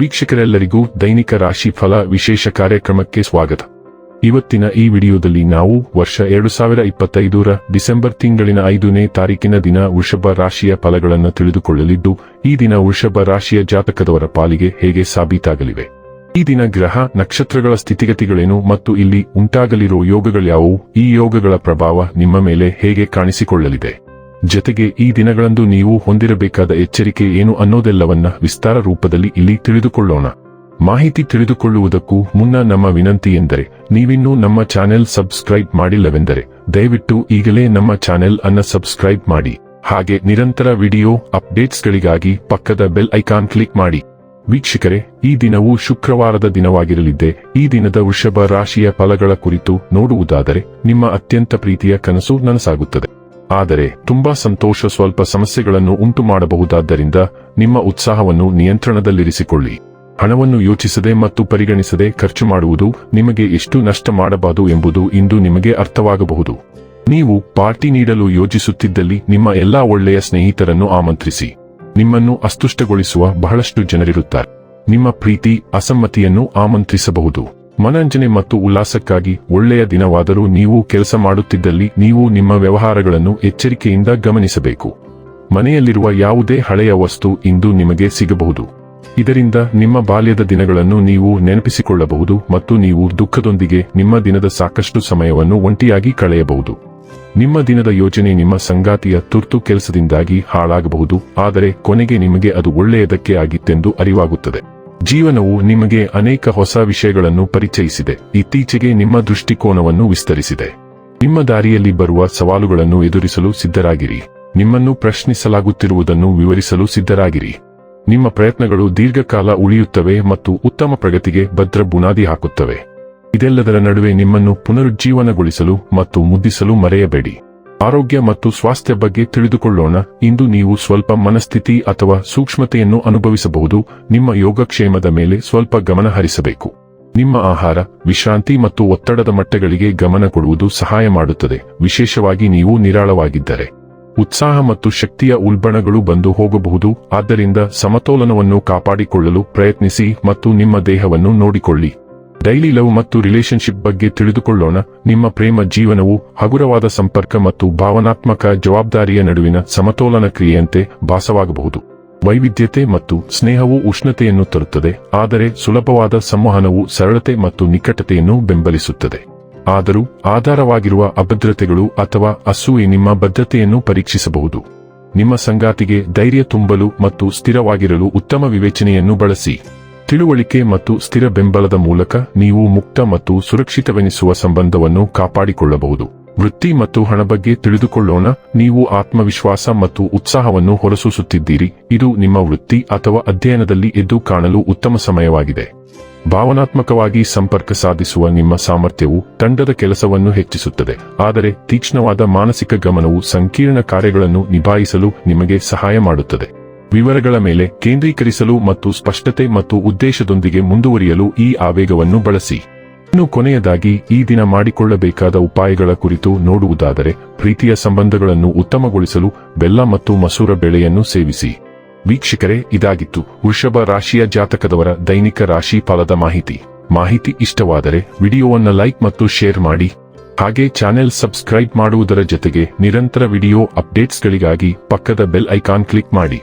ವೀಕ್ಷಕರೆಲ್ಲರಿಗೂ ದೈನಿಕ ರಾಶಿ ಫಲ ವಿಶೇಷ ಕಾರ್ಯಕ್ರಮಕ್ಕೆ ಸ್ವಾಗತ. ಇವತ್ತಿನ ಈ ವಿಡಿಯೋದಲ್ಲಿ ನಾವು ವರ್ಷ 2025ರ ಡಿಸೆಂಬರ್ ತಿಂಗಳಿನ 5ನೇ ತಾರೀಕಿನ ದಿನ ವೃಷಭ ರಾಶಿಯ ಫಲಗಳನ್ನು ತಿಳಿದುಕೊಳ್ಳಲಿದ್ದು, ಈ ದಿನ ವೃಷಭ ರಾಶಿಯ ಜಾತಕದವರ ಪಾಲಿಗೆ ಹೇಗೆ ಸಾಬೀತಾಗಲಿವೆ, ಈ ದಿನ ಗ್ರಹ ನಕ್ಷತ್ರಗಳ ಸ್ಥಿತಿಗತಿಗಳೇನು ಮತ್ತು ಇಲ್ಲಿ ಉಂಟಾಗಲಿರುವ ಯೋಗಗಳ್ಯಾವುವು, ಈ ಯೋಗಗಳ ಪ್ರಭಾವ ನಿಮ್ಮ ಮೇಲೆ ಹೇಗೆ ಕಾಣಿಸಿಕೊಳ್ಳಲಿದೆ, ಜತೆಗೆ ಈ ದಿನಗಳಂದು ನೀವು ಹೊಂದಿರಬೇಕಾದ ಎಚ್ಚರಿಕೆ ಏನು ಅನ್ನೋದೆಲ್ಲವನ್ನ ವಿಸ್ತಾರ ರೂಪದಲ್ಲಿ ಇಲ್ಲಿ ತಿಳಿದುಕೊಳ್ಳೋಣ. ಮಾಹಿತಿ ತಿಳಿದುಕೊಳ್ಳುವುದಕ್ಕೂ ಮುನ್ನ ನಮ್ಮ ವಿನಂತಿ ಎಂದರೆ, ನೀವಿನ್ನೂ ನಮ್ಮ ಚಾನೆಲ್ ಸಬ್ಸ್ಕ್ರೈಬ್ ಮಾಡಿಲ್ಲವೆಂದರೆ ದಯವಿಟ್ಟು ಈಗಲೇ ನಮ್ಮ ಚಾನೆಲ್ ಅನ್ನು ಸಬ್ಸ್ಕ್ರೈಬ್ ಮಾಡಿ. ಹಾಗೆ ನಿರಂತರ ವಿಡಿಯೋ ಅಪ್ಡೇಟ್ಸ್ಗಳಿಗಾಗಿ ಪಕ್ಕದ ಬೆಲ್ ಐಕಾನ್ ಕ್ಲಿಕ್ ಮಾಡಿ. ವೀಕ್ಷಕರೇ, ಈ ದಿನವು ಶುಕ್ರವಾರದ ದಿನವಾಗಿರಲಿದ್ದೆ. ಈ ದಿನದ ವೃಷಭ ರಾಶಿಯ ಫಲಗಳ ಕುರಿತು ನೋಡುವುದಾದರೆ, ನಿಮ್ಮ ಅತ್ಯಂತ ಪ್ರೀತಿಯ ಕನಸು ನನಸಾಗುತ್ತದೆ. ಆದರೆ ತುಂಬಾ ಸಂತೋಷ ಸ್ವಲ್ಪ ಸಮಸ್ಯೆಗಳನ್ನು ಉಂಟು ಮಾಡಬಹುದಾದ್ದರಿಂದ ನಿಮ್ಮ ಉತ್ಸಾಹವನ್ನು ನಿಯಂತ್ರಣದಲ್ಲಿರಿಸಿಕೊಳ್ಳಿ. ಹಣವನ್ನು ಯೋಚಿಸದೆ ಮತ್ತು ಪರಿಗಣಿಸದೆ ಖರ್ಚು ಮಾಡುವುದು ನಿಮಗೆ ಎಷ್ಟು ನಷ್ಟ ಮಾಡಬಹುದು ಎಂಬುದು ಇಂದು ನಿಮಗೆ ಅರ್ಥವಾಗಬಹುದು. ನೀವು ಪಾರ್ಟಿ ನೀಡಲು ಯೋಜಿಸುತ್ತಿದ್ದಲ್ಲಿ ನಿಮ್ಮ ಎಲ್ಲಾ ಒಳ್ಳೆಯ ಸ್ನೇಹಿತರನ್ನು ಆಮಂತ್ರಿಸಿ. ನಿಮ್ಮನ್ನು ಅಸ್ತುಷ್ಟಗೊಳಿಸುವ ಬಹಳಷ್ಟು ಜನರಿರುತ್ತಾರೆ. ನಿಮ್ಮ ಪ್ರೀತಿ ಅಸಮ್ಮತಿಯನ್ನು ಆಮಂತ್ರಿಸಬಹುದು. ಮನರಂಜನೆ ಮತ್ತು ಉಲ್ಲಾಸಕ್ಕಾಗಿ ಒಳ್ಳೆಯ ದಿನವಾದರೂ ನೀವು ಕೆಲಸ ಮಾಡುತ್ತಿದ್ದಲ್ಲಿ ನೀವು ನಿಮ್ಮ ವ್ಯವಹಾರಗಳನ್ನು ಎಚ್ಚರಿಕೆಯಿಂದ ಗಮನಿಸಬೇಕು. ಮನೆಯಲ್ಲಿರುವ ಯಾವುದೇ ಹಳೆಯ ವಸ್ತು ಇಂದು ನಿಮಗೆ ಸಿಗಬಹುದು. ಇದರಿಂದ ನಿಮ್ಮ ಬಾಲ್ಯದ ದಿನಗಳನ್ನು ನೀವು ನೆನಪಿಸಿಕೊಳ್ಳಬಹುದು ಮತ್ತು ನೀವು ದುಃಖದೊಂದಿಗೆ ನಿಮ್ಮ ದಿನದ ಸಾಕಷ್ಟು ಸಮಯವನ್ನು ಒಂಟಿಯಾಗಿ ಕಳೆಯಬಹುದು. ನಿಮ್ಮ ದಿನದ ಯೋಜನೆ ನಿಮ್ಮ ಸಂಗಾತಿಯ ತುರ್ತು ಕೆಲಸದಿಂದಾಗಿ ಹಾಳಾಗಬಹುದು, ಆದರೆ ಕೊನೆಗೆ ನಿಮಗೆ ಅದು ಒಳ್ಳೆಯದಕ್ಕೆ ಆಗಿತ್ತೆಂದು ಅರಿವಾಗುತ್ತದೆ. ಜೀವನವು ನಿಮಗೆ ಅನೇಕ ಹೊಸ ವಿಷಯಗಳನ್ನು ಪರಿಚಯಿಸಿದೆ. ಇತ್ತೀಚೆಗೆ ನಿಮ್ಮ ದೃಷ್ಟಿಕೋನವನ್ನು ವಿಸ್ತರಿಸಿದೆ. ನಿಮ್ಮ ದಾರಿಯಲ್ಲಿ ಬರುವ ಸವಾಲುಗಳನ್ನು ಎದುರಿಸಲು ಸಿದ್ಧರಾಗಿರಿ. ನಿಮ್ಮನ್ನು ಪ್ರಶ್ನಿಸಲಾಗುತ್ತಿರುವುದನ್ನು ವಿವರಿಸಲು ಸಿದ್ಧರಾಗಿರಿ. ನಿಮ್ಮ ಪ್ರಯತ್ನಗಳು ದೀರ್ಘಕಾಲ ಉಳಿಯುತ್ತವೆ ಮತ್ತು ಉತ್ತಮ ಪ್ರಗತಿಗೆ ಭದ್ರ ಬುನಾದಿ ಹಾಕುತ್ತವೆ. ಇದೆಲ್ಲದರ ನಡುವೆ ನಿಮ್ಮನ್ನು ಪುನರುಜ್ಜೀವನಗೊಳಿಸಲು ಮತ್ತು ಮುದ್ದಿಸಲು ಮರೆಯಬೇಡಿ. ಆರೋಗ್ಯ ಮತ್ತು ಸ್ವಾಸ್ಥ್ಯ ಬಗ್ಗೆ ತಿಳಿದುಕೊಳ್ಳೋಣ. ಇಂದು ನೀವು ಸ್ವಲ್ಪ ಮನಸ್ಥಿತಿ ಅಥವಾ ಸೂಕ್ಷ್ಮತೆಯನ್ನು ಅನುಭವಿಸಬಹುದು. ನಿಮ್ಮ ಯೋಗಕ್ಷೇಮದ ಮೇಲೆ ಸ್ವಲ್ಪ ಗಮನ ಹರಿಸಬೇಕು. ನಿಮ್ಮ ಆಹಾರ, ವಿಶ್ರಾಂತಿ ಮತ್ತು ಒತ್ತಡದ ಮಟ್ಟಗಳಿಗೆ ಗಮನ ಕೊಡುವುದು ಸಹಾಯ ಮಾಡುತ್ತದೆ, ವಿಶೇಷವಾಗಿ ನೀವು ನಿರಾಳವಾಗಿದ್ದರೆ. ಉತ್ಸಾಹ ಮತ್ತು ಶಕ್ತಿಯ ಉಲ್ಬಣಗಳು ಬಂದು ಹೋಗಬಹುದು, ಆದ್ದರಿಂದ ಸಮತೋಲನವನ್ನು ಕಾಪಾಡಿಕೊಳ್ಳಲು ಪ್ರಯತ್ನಿಸಿ ಮತ್ತು ನಿಮ್ಮ ದೇಹವನ್ನು ನೋಡಿಕೊಳ್ಳಿ. ಡೈಲಿ ಲವ್ ಮತ್ತು ರಿಲೇಶನ್ಶಿಪ್ ಬಗ್ಗೆ ತಿಳಿದುಕೊಳ್ಳೋಣ. ನಿಮ್ಮ ಪ್ರೇಮ ಜೀವನವು ಹಗುರವಾದ ಸಂಪರ್ಕ ಮತ್ತು ಭಾವನಾತ್ಮಕ ಜವಾಬ್ದಾರಿಯ ನಡುವಿನ ಸಮತೋಲನ ಕ್ರಿಯೆಯಂತೆ ಭಾಸವಾಗಬಹುದು. ವೈವಿಧ್ಯತೆ ಮತ್ತು ಸ್ನೇಹವು ಉಷ್ಣತೆಯನ್ನು ತರುತ್ತದೆ, ಆದರೆ ಸುಲಭವಾದ ಸಂವಹನವು ಸರಳತೆ ಮತ್ತು ನಿಕಟತೆಯನ್ನು ಬೆಂಬಲಿಸುತ್ತದೆ. ಆದರೂ ಆಧಾರವಾಗಿರುವ ಅಭದ್ರತೆಗಳು ಅಥವಾ ಅಸೂಯೆ ನಿಮ್ಮ ಬದ್ಧತೆಯನ್ನು ಪರೀಕ್ಷಿಸಬಹುದು. ನಿಮ್ಮ ಸಂಗಾತಿಗೆ ಧೈರ್ಯ ತುಂಬಲು ಮತ್ತು ಸ್ಥಿರವಾಗಿರಲು ಉತ್ತಮ ವಿವೇಚನೆಯನ್ನು ಬಳಸಿ. ತಿಳುವಳಿಕೆ ಮತ್ತು ಸ್ಥಿರ ಬೆಂಬಲದ ಮೂಲಕ ನೀವು ಮುಕ್ತ ಮತ್ತು ಸುರಕ್ಷಿತವೆನಿಸುವ ಸಂಬಂಧವನ್ನು ಕಾಪಾಡಿಕೊಳ್ಳಬಹುದು. ವೃತ್ತಿ ಮತ್ತು ಹಣ ಬಗ್ಗೆ ತಿಳಿದುಕೊಳ್ಳೋಣ. ನೀವು ಆತ್ಮವಿಶ್ವಾಸ ಮತ್ತು ಉತ್ಸಾಹವನ್ನು ಹೊರಸೂಸುತ್ತಿದ್ದೀರಿ. ಇದು ನಿಮ್ಮ ವೃತ್ತಿ ಅಥವಾ ಅಧ್ಯಯನದಲ್ಲಿ ಎದ್ದು ಕಾಣಲು ಉತ್ತಮ ಸಮಯವಾಗಿದೆ. ಭಾವನಾತ್ಮಕವಾಗಿ ಸಂಪರ್ಕ ಸಾಧಿಸುವ ನಿಮ್ಮ ಸಾಮರ್ಥ್ಯವು ತಂಡದ ಕೆಲಸವನ್ನು ಹೆಚ್ಚಿಸುತ್ತದೆ, ಆದರೆ ತೀಕ್ಷ್ಣವಾದ ಮಾನಸಿಕ ಗಮನವು ಸಂಕೀರ್ಣ ಕಾರ್ಯಗಳನ್ನು ನಿಭಾಯಿಸಲು ನಿಮಗೆ ಸಹಾಯ ಮಾಡುತ್ತದೆ. ವಿವರಗಳ ಮೇಲೆ ಕೇಂದ್ರೀಕರಿಸಲು ಮತ್ತು ಸ್ಪಷ್ಟತೆ ಮತ್ತು ಉದ್ದೇಶದೊಂದಿಗೆ ಮುಂದುವರಿಯಲು ಈ ಆವೇಗವನ್ನು ಬಳಸಿ. ಇನ್ನು ಕೊನೆಯದಾಗಿ, ಈ ದಿನ ಮಾಡಿಕೊಳ್ಳಬೇಕಾದ ಉಪಾಯಗಳ ಕುರಿತು ನೋಡುವುದಾದರೆ, ಪ್ರೀತಿಯ ಸಂಬಂಧಗಳನ್ನು ಉತ್ತಮಗೊಳಿಸಲು ಬೆಲ್ಲ ಮತ್ತು ಮಸೂರ ಬೇಳೆಯನ್ನು ಸೇವಿಸಿ. ವೀಕ್ಷಕರೇ, ಇದಾಗಿತ್ತು ವೃಷಭ ರಾಶಿಯ ಜಾತಕದವರ ದೈನಿಕ ರಾಶಿ ಫಲದ ಮಾಹಿತಿ ಇಷ್ಟವಾದರೆ ವಿಡಿಯೋವನ್ನು ಲೈಕ್ ಮತ್ತು ಶೇರ್ ಮಾಡಿ. ಹಾಗೆ ಚಾನೆಲ್ ಸಬ್ಸ್ಕ್ರೈಬ್ ಮಾಡುವುದರ ಜೊತೆಗೆ ನಿರಂತರ ವಿಡಿಯೋ ಅಪ್ಡೇಟ್ಸ್ಗಳಿಗಾಗಿ ಪಕ್ಕದ ಬೆಲ್ ಐಕಾನ್ ಕ್ಲಿಕ್ ಮಾಡಿ.